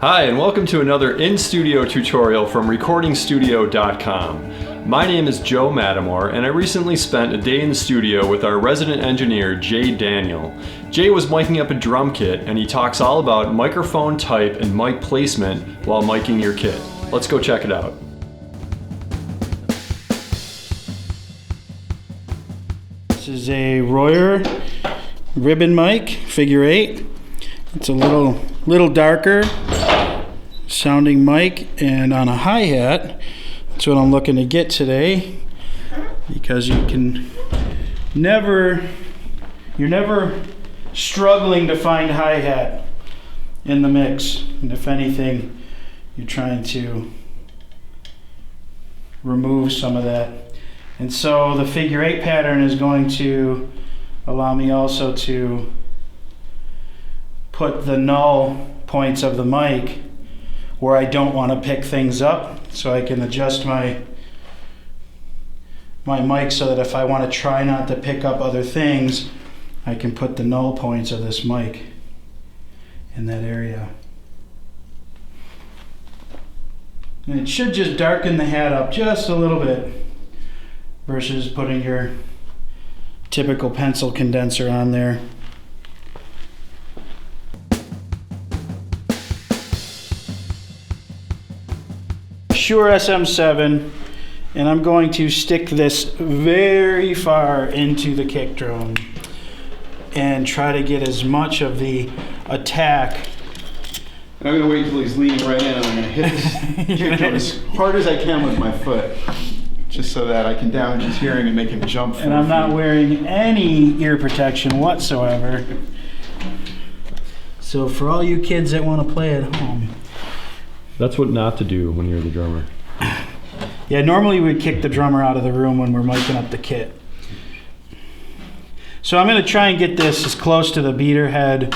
Hi, and welcome to another in-studio tutorial from RecordingStudio.com. My name is Joe Mattimore, and I recently spent a day in the studio with our resident engineer, Jae Daniel. Jae was miking up a drum kit, and he talks all about microphone type and mic placement while miking your kit. Let's go check it out. This is a Royer ribbon mic, figure 8. It's a little darker sounding mic, and on a hi-hat, that's what I'm looking to get today, because you're never struggling to find hi-hat in the mix, and if anything, you're trying to remove some of that. And so the figure 8 pattern is going to allow me also to put the null points of the mic where I don't want to pick things up, so I can adjust my mic so that if I want to try not to pick up other things, I can put the null points of this mic in that area. And it should just darken the hat up just a little bit versus putting your typical pencil condenser on there. Shure SM7, and I'm going to stick this very far into the kick drum and try to get as much of the attack. I'm going to wait until he's leaning right in, and I'm going to hit this kick drum as hard as I can with my foot, just so that I can damage his hearing and make him jump. And I'm not wearing any ear protection whatsoever. So for all you kids that want to play at home, That's what not to do when you're the drummer. yeah, normally we'd kick the drummer out of the room when we're miking up the kit. So I'm going to try and get this as close to the beater head.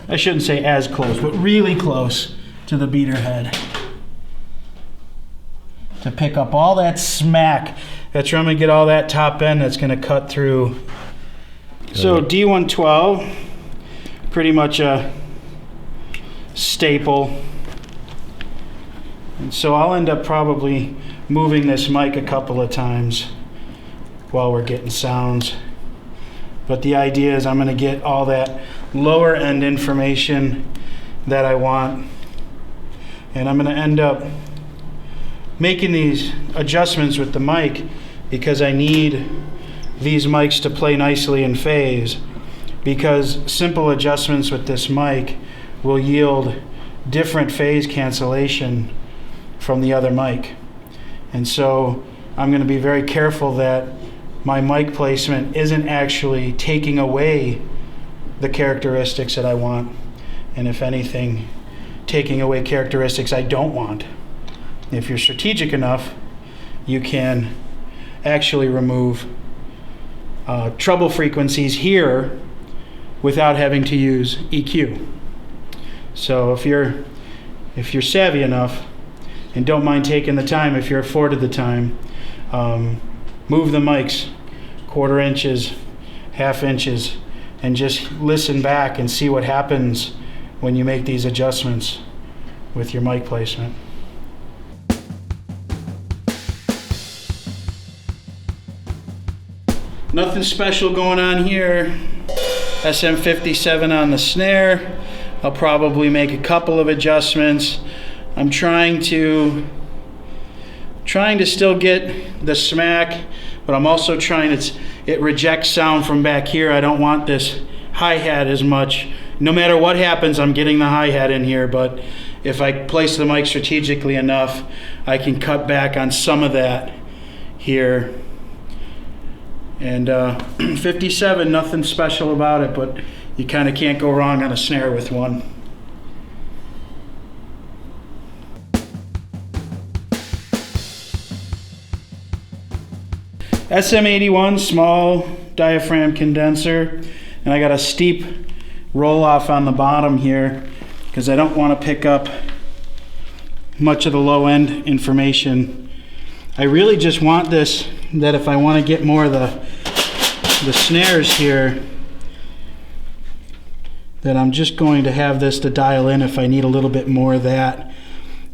I shouldn't say as close, but really close to the beater head, to pick up all that smack. That's where I'm going to get all that top end that's going to cut through. So D112, pretty much a staple. And so I'll end up probably moving this mic a couple of times while we're getting sounds. But the idea is I'm going to get all that lower end information that I want. And I'm going to end up making these adjustments with the mic because I need these mics to play nicely in phase, because simple adjustments with this mic will yield different phase cancellation from the other mic. And so I'm going to be very careful that my mic placement isn't actually taking away the characteristics that I want, and if anything, taking away characteristics I don't want. If you're strategic enough, you can actually remove treble frequencies here without having to use EQ. So if you're savvy enough and don't mind taking the time, if you're afforded the time, move the mics 1/4 inches, 1/2 inches, and just listen back and see what happens when you make these adjustments with your mic placement. Nothing special going on here. SM57 on the snare. I'll probably make a couple of adjustments. I'm trying to still get the smack, but I'm also trying it rejects sound from back here. I don't want this hi-hat as much. No matter what happens, I'm getting the hi-hat in here, but if I place the mic strategically enough, I can cut back on some of that here. And 57, nothing special about it, but you kind of can't go wrong on a snare with one. SM81, small diaphragm condenser, and I got a steep roll off on the bottom here because I don't want to pick up much of the low end information. I really just want this, that if I want to get more of the snares here, that I'm just going to have this to dial in if I need a little bit more of that.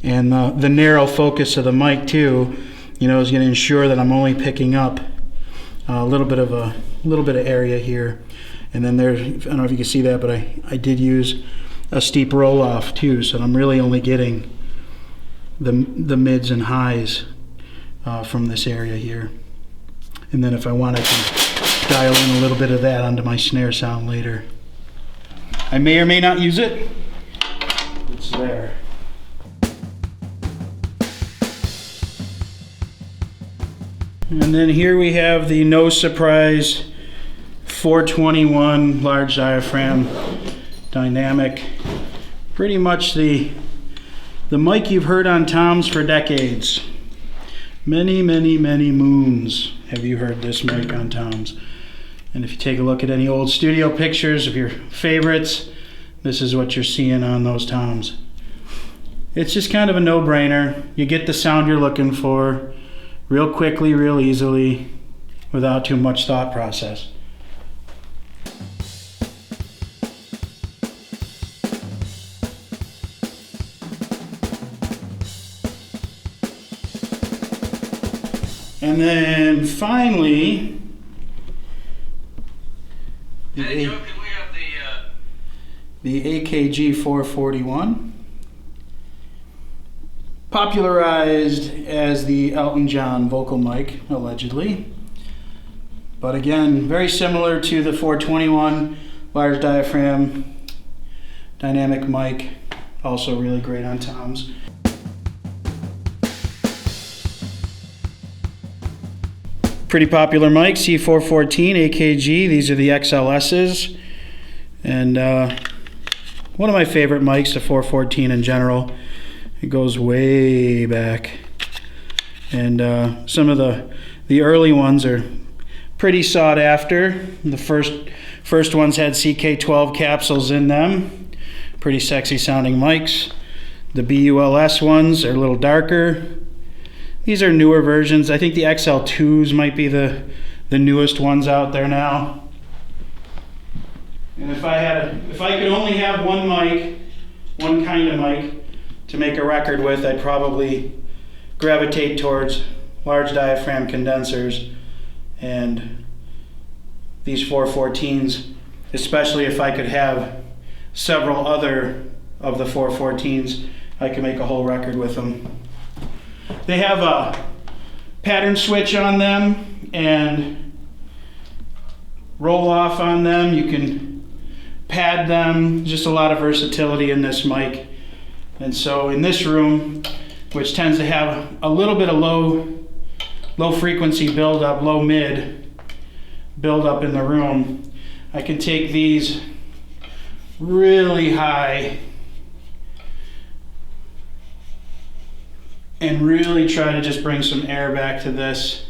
And the narrow focus of the mic too, is going to ensure that I'm only picking up a little bit of area here. And then there's, I don't know if you can see that, but I did use a steep roll off too, so I'm really only getting the mids and highs from this area here. And then if I want, I can dial in a little bit of that onto my snare sound later. I may or may not use it. It's there. And then here we have the No Surprise 421 large diaphragm dynamic. Pretty much the mic you've heard on toms for decades. Many, many, many moons have you heard this mic on toms. And if you take a look at any old studio pictures of your favorites, this is what you're seeing on those toms. It's just kind of a no-brainer. You get the sound you're looking for real quickly, real easily, without too much thought process. And then finally, the AKG 441, popularized as the Elton John vocal mic, allegedly. But again, very similar to the 421 large diaphragm dynamic mic, also really great on toms. Pretty popular mic, C414 AKG. These are the XLS's. And one of my favorite mics, the 414 in general. It goes way back. And some of the early ones are pretty sought after. The first ones had CK12 capsules in them. Pretty sexy sounding mics. The BULS ones are a little darker. These are newer versions. I think the XL2s might be the newest ones out there now. And if I could only have one mic, one kind of mic to make a record with, I'd probably gravitate towards large diaphragm condensers and these 414s, especially if I could have several other of the 414s, I could make a whole record with them. They have a pattern switch on them and roll off on them. You can pad them, just a lot of versatility in this mic. And so in this room, which tends to have a little bit of low frequency buildup, low mid buildup in the room, I can take these really high and really try to just bring some air back to this.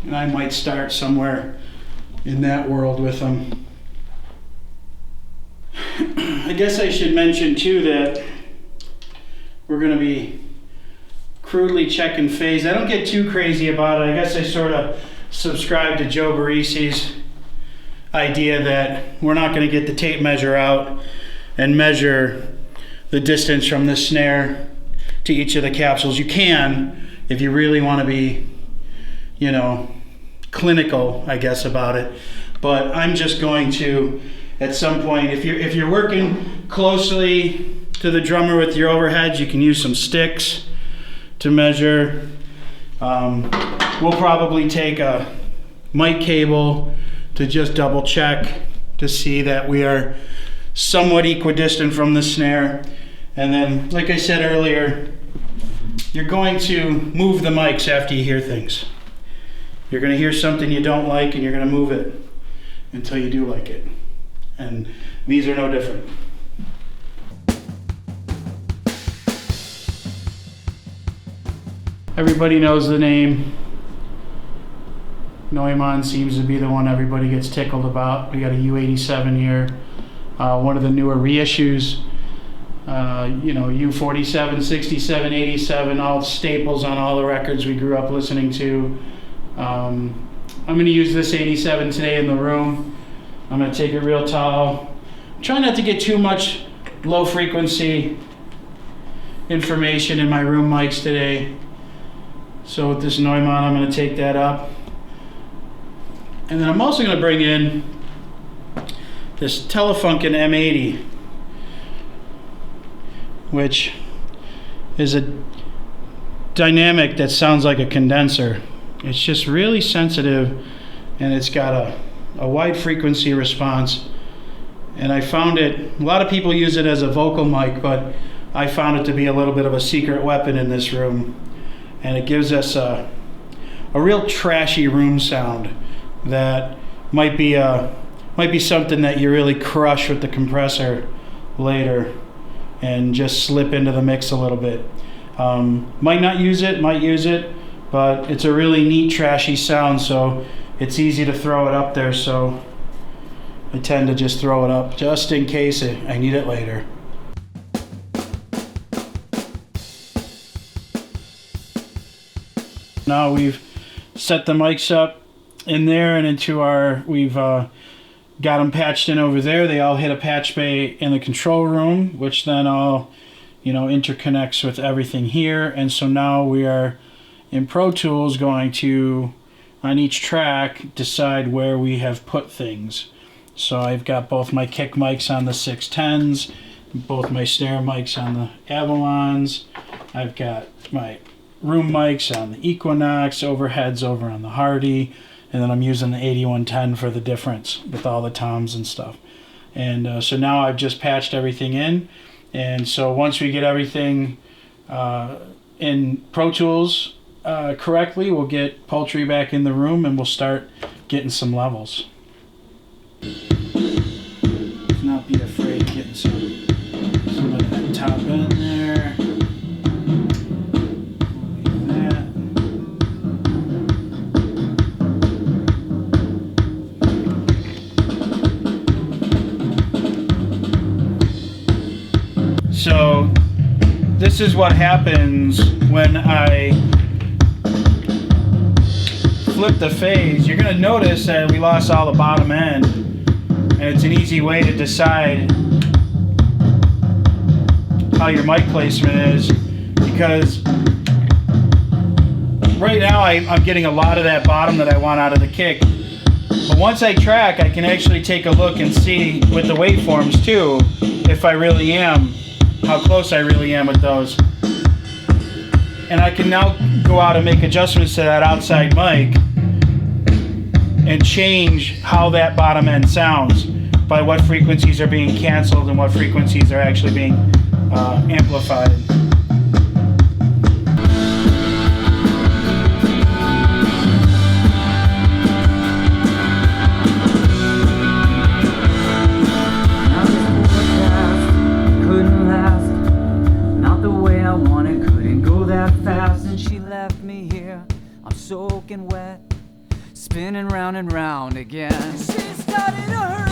And I might start somewhere in that world with them. I guess I should mention too that we're going to be crudely checking phase. I don't get too crazy about it. I guess I sort of subscribe to Joe Barisi's idea that we're not going to get the tape measure out and measure the distance from the snare to each of the capsules. You can if you really want to be, clinical, I guess, about it. But I'm just going to, at some point, if you're working closely to the drummer with your overheads, you can use some sticks to measure. We'll probably take a mic cable to just double check to see that we are somewhat equidistant from the snare. And then, like I said earlier, you're going to move the mics after you hear things. You're going to hear something you don't like and you're going to move it until you do like it. And these are no different. Everybody knows the name. Neumann seems to be the one everybody gets tickled about. We got a U87 here. One of the newer reissues, U47, 67, 87, all staples on all the records we grew up listening to. I'm going to use this 87 today in the room. I'm going to take it real tall. Try not to get too much low frequency information in my room mics today. So with this Neumann, I'm going to take that up. And then I'm also going to bring in this Telefunken M80, which is a dynamic that sounds like a condenser. It's just really sensitive, and it's got a wide frequency response. And I found it, a lot of people use it as a vocal mic, but I found it to be a little bit of a secret weapon in this room. And it gives us a real trashy room sound that might be something that you really crush with the compressor later and just slip into the mix a little bit. Might not use it, might use it, but it's a really neat trashy sound, so it's easy to throw it up there, so I tend to just throw it up just in case I need it later. Now we've set the mics up in there and into our, we've got them patched in over there. They all hit a patch bay in the control room, which then all, interconnects with everything here. And so now we are in Pro Tools going to, on each track, decide where we have put things. So I've got both my kick mics on the 610s, both my snare mics on the Avalons. I've got my room mics on the Equinox, overheads over on the Hardy, and then I'm using the 8110 for the difference with all the toms and stuff. And so now I've just patched everything in, and so once we get everything in Pro Tools correctly, we'll get Poultry back in the room and we'll start getting some levels. Not be afraid of getting some of that top end there. So this is what happens when I flip the phase. You're going to notice that we lost all the bottom end, and it's an easy way to decide how your mic placement is, because right now I'm getting a lot of that bottom that I want out of the kick. But once I track, I can actually take a look and see with the waveforms too, if I really am, how close I really am with those. And I can now go out and make adjustments to that outside mic and change how that bottom end sounds by what frequencies are being canceled and what frequencies are actually being amplified. Soaking wet, spinning round and round again. She started to hurt.